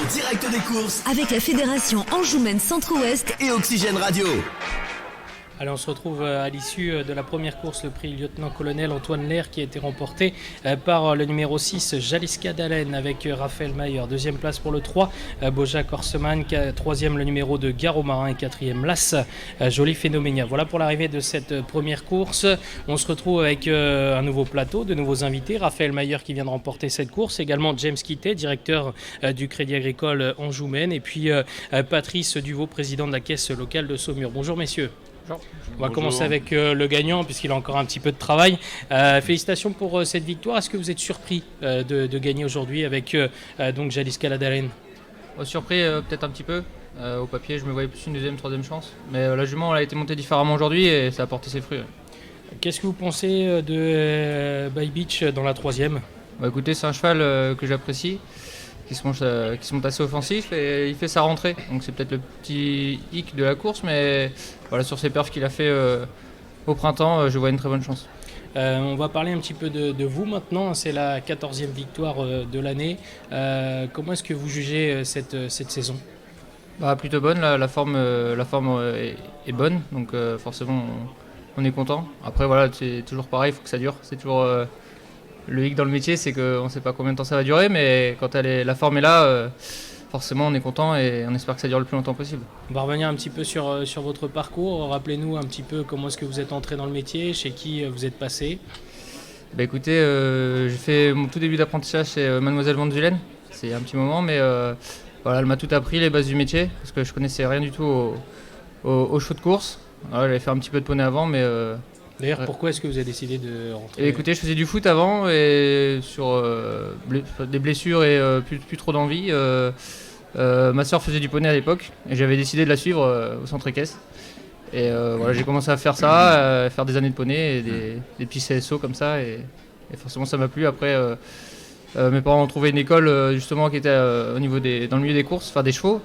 direct des courses avec la Fédération Anjoumen Centre-Ouest et Oxygène Radio. Allez, on se retrouve à l'issue de la première course, le prix lieutenant-colonel Antoine Lair qui a été remporté par le numéro 6, Jaliska Dalen avec Raphaël Mayer. Deuxième place pour le 3, Bojack Horseman. Troisième, le numéro de Garo Marin. Et quatrième, Las, Jolie Phénoménia. Voilà pour l'arrivée de cette première course. On se retrouve avec un nouveau plateau, de nouveaux invités. Raphaël Mayer qui vient de remporter cette course. Également James Kitté, directeur du Crédit Agricole Anjoumen. Et puis Patrice Duvaux, président de la caisse locale de Saumur. Bonjour messieurs. On va commencer avec le gagnant puisqu'il a encore un petit peu de travail. Félicitations pour cette victoire. Est-ce que vous êtes surpris de gagner aujourd'hui avec donc Jaliska Dalen? Surpris peut-être un petit peu. Au papier, je me voyais plus une deuxième, troisième chance. Mais la jument elle a été montée différemment aujourd'hui et ça a porté ses fruits. Qu'est-ce que vous pensez de By Beach dans la troisième? Écoutez, c'est un cheval que j'apprécie, qui se monte assez offensif et il fait sa rentrée. Donc c'est peut-être le petit hic de la course, mais voilà, sur ses perfs qu'il a fait au printemps, je vois une très bonne chance. On va parler un petit peu de vous maintenant. C'est la 14e victoire de l'année. Comment est-ce que vous jugez cette saison? Plutôt bonne, la forme est bonne, donc forcément on est content. Après voilà, c'est toujours pareil, il faut que ça dure. C'est toujours le hic dans le métier, c'est qu'on ne sait pas combien de temps ça va durer, mais quand la forme est là, forcément on est content et on espère que ça dure le plus longtemps possible. On va revenir un petit peu sur votre parcours. Rappelez-nous un petit peu comment est-ce que vous êtes entré dans le métier, chez qui vous êtes passé. Écoutez, j'ai fait mon tout début d'apprentissage chez Mademoiselle Van Zulen. C'est un petit moment, mais voilà, elle m'a tout appris, les bases du métier, parce que je connaissais rien du tout au show de course. Voilà, j'avais fait un petit peu de poney avant, mais... D'ailleurs, pourquoi est-ce que vous avez décidé de rentrer? Écoutez, je faisais du foot avant et sur des blessures et plus trop d'envie. Ma soeur faisait du poney à l'époque et j'avais décidé de la suivre au centre équestre. Et voilà, j'ai commencé à faire ça, à faire des années de poney et des petits CSO comme ça. Et forcément, ça m'a plu. Après, mes parents ont trouvé une école justement qui était au niveau dans le milieu des courses, faire des chevaux.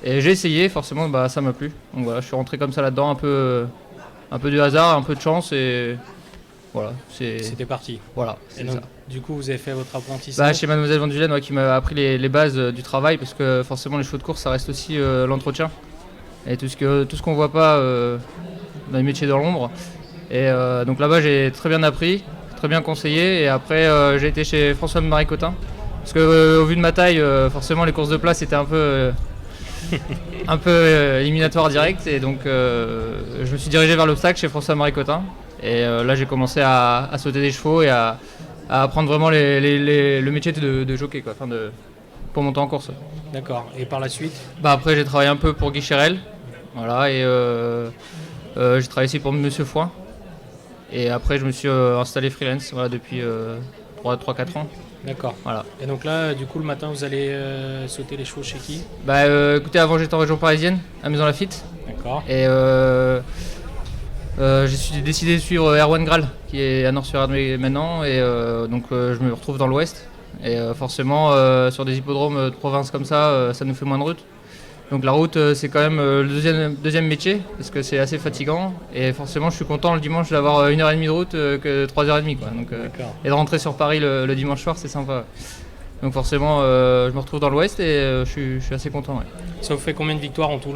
Et j'ai essayé, forcément, ça m'a plu. Donc voilà, je suis rentré comme ça là-dedans un peu de hasard, un peu de chance et voilà. C'était parti. Voilà. Et donc, du coup, vous avez fait votre apprentissage chez Mademoiselle Van Zulen, qui m'a appris les bases du travail, parce que forcément les chevaux de course, ça reste aussi l'entretien et tout ce qu'on voit pas dans les métiers dans l'ombre. Et donc là-bas, j'ai très bien appris, très bien conseillé. Et après, j'ai été chez François-Marie Cotin, parce que au vu de ma taille, forcément les courses de place étaient un peu éliminatoire direct, et donc je me suis dirigé vers l'obstacle chez François-Marie Cotin et là j'ai commencé à sauter des chevaux et à apprendre vraiment le métier de jockey quoi, pour monter en course. D'accord, et par la suite? Après j'ai travaillé un peu pour Guy Chérel, voilà, et j'ai travaillé aussi pour Monsieur Foin et après je me suis installé freelance depuis 3-4 ans. D'accord. Voilà. Et donc là, du coup, le matin, vous allez sauter les chevaux chez qui? Écoutez, avant j'étais en région parisienne, à Maison Lafitte. D'accord. Et j'ai décidé de suivre Erwan Graal, qui est à Nord-sur-Erdme maintenant. Et donc je me retrouve dans l'Ouest. Et forcément, sur des hippodromes de province comme ça nous fait moins de route. Donc la route, c'est quand même le deuxième métier, parce que c'est assez fatigant. Et forcément, je suis content le dimanche d'avoir 1h30 de route que 3h30. Quoi. Donc, et de rentrer sur Paris le dimanche soir, c'est sympa. Donc forcément, je me retrouve dans l'Ouest et je suis assez content. Ouais. Ça vous fait combien de victoires en tout?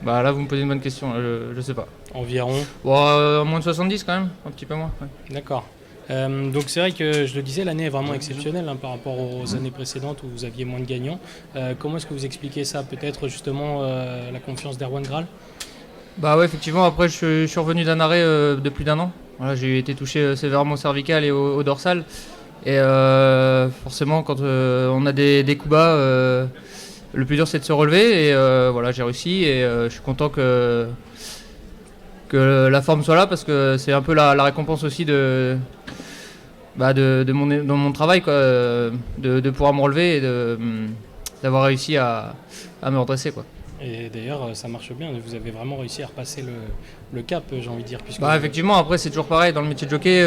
Là, vous me posez une bonne question, je sais pas. Environ moins de 70 quand même, un petit peu moins. Ouais. D'accord. Donc c'est vrai que je le disais, l'année est vraiment exceptionnelle par rapport aux années précédentes où vous aviez moins de gagnants. Comment est-ce que vous expliquez ça? Peut-être justement la confiance d'Erwan Graal? Ouais, effectivement, après je suis revenu d'un arrêt de plus d'1 an. Voilà, j'ai été touché sévèrement au cervical et au dorsal. Et forcément, quand on a des coups bas, le plus dur c'est de se relever. Et voilà, j'ai réussi et je suis content que la forme soit là, parce que c'est un peu la récompense aussi de mon travail, quoi, de pouvoir me relever et d'avoir réussi à me redresser, quoi. Et d'ailleurs, ça marche bien, vous avez vraiment réussi à repasser le cap, j'ai envie de dire. Effectivement, après c'est toujours pareil, dans le métier de jockey,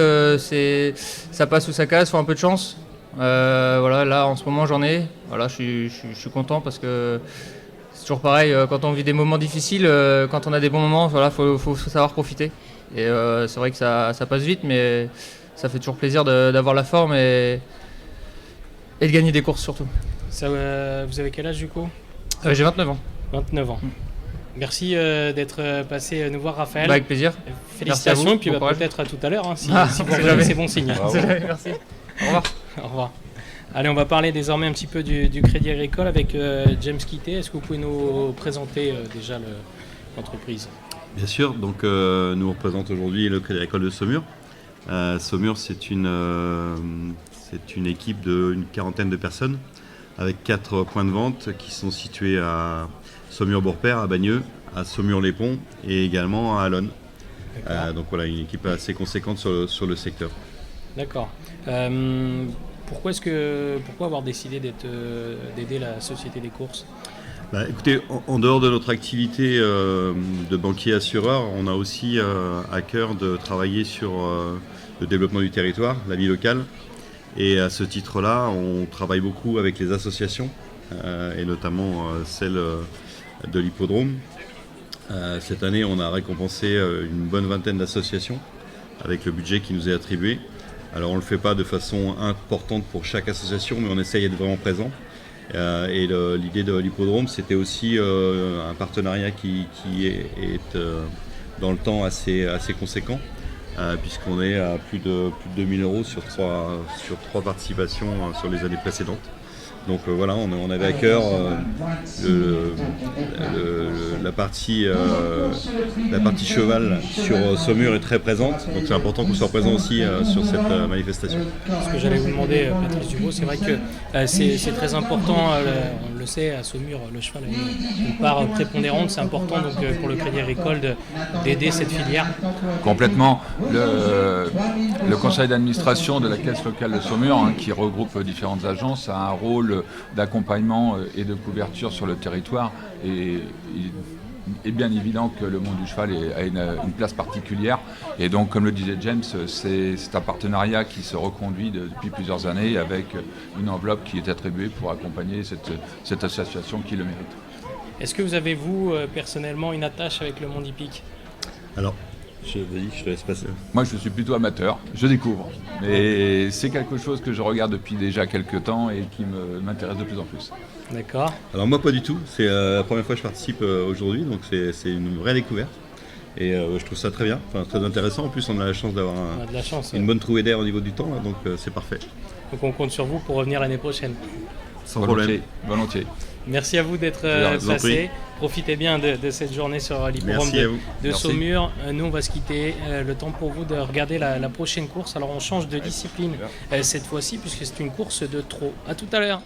ça passe ou ça casse, faut un peu de chance. Voilà, là en ce moment j'en ai, voilà, je suis content parce que c'est toujours pareil, quand on vit des moments difficiles, quand on a des bons moments, voilà, faut savoir profiter. Et c'est vrai que ça passe vite, mais ça fait toujours plaisir d'avoir la forme et de gagner des courses surtout. Vous avez quel âge du coup? J'ai 29 ans. 29 ans. Merci d'être passé nous voir, Raphaël. Avec plaisir. Félicitations, Merci à vous. et puis Bon courage. peut-être à tout à l'heure, hein, si vous c'est revenez, jamais. c'est bon signe. Merci. Au revoir. Au revoir. Allez, on va parler désormais un petit peu du Crédit Agricole avec James Kitté. Est-ce que vous pouvez nous présenter déjà l'entreprise? Bien sûr, donc nous représentons aujourd'hui le Crédit Agricole de Saumur. Saumur, c'est une équipe d'une quarantaine de personnes avec 4 points de vente qui sont situés à Saumur-Beaurepaire, à Bagneux, à Saumur-les-Ponts et également à Allonne. Donc voilà, une équipe assez conséquente sur le secteur. D'accord. Pourquoi avoir décidé d'aider la Société des courses? Écoutez, en dehors de notre activité de banquier assureur, on a aussi à cœur de travailler sur le développement du territoire, la vie locale. Et à ce titre-là, on travaille beaucoup avec les associations, et notamment celle de l'hippodrome. Cette année, on a récompensé une bonne vingtaine d'associations avec le budget qui nous est attribué. Alors on ne le fait pas de façon importante pour chaque association, mais on essaye d'être vraiment présent. Et l'idée de l'hippodrome, c'était aussi un partenariat qui est dans le temps assez conséquent, puisqu'on est à plus de 2000 € sur trois participations sur les années précédentes. Donc voilà, on avait à cœur la partie cheval sur Saumur est très présente, donc c'est important qu'on soit présent aussi sur cette manifestation. Ce que j'allais vous demander, Patrice Dubois, c'est vrai que c'est très important, on le sait, à Saumur, le cheval a une part prépondérante, c'est important donc, pour le Crédit Agricole d'aider cette filière. Complètement. Le conseil d'administration de la caisse locale de Saumur, qui regroupe différentes agences, a un rôle d'accompagnement et de couverture sur le territoire. Et il est bien évident que le monde du cheval a une place particulière. Et donc, comme le disait James, c'est un partenariat qui se reconduit depuis plusieurs années avec une enveloppe qui est attribuée pour accompagner cette association qui le mérite. Est-ce que vous avez, vous, personnellement, une attache avec le monde hippique? Alors, je te laisse passer. Moi, je suis plutôt amateur, je découvre. Mais c'est quelque chose que je regarde depuis déjà quelques temps et qui m'intéresse de plus en plus. D'accord. Alors moi, pas du tout. C'est la première fois que je participe aujourd'hui, donc c'est une vraie découverte. Et je trouve ça très bien, très intéressant. En plus, on a la chance d'avoir une bonne trouée d'air au niveau du temps, là, donc c'est parfait. Donc on compte sur vous pour revenir l'année prochaine. Sans problème. Volontiers. Merci à vous d'être passé. Profitez bien de cette journée sur l'hippodrome de Saumur. Nous, on va se quitter. Le temps pour vous de regarder la prochaine course. Alors, on change de discipline cette fois-ci puisque c'est une course de trot. À tout à l'heure.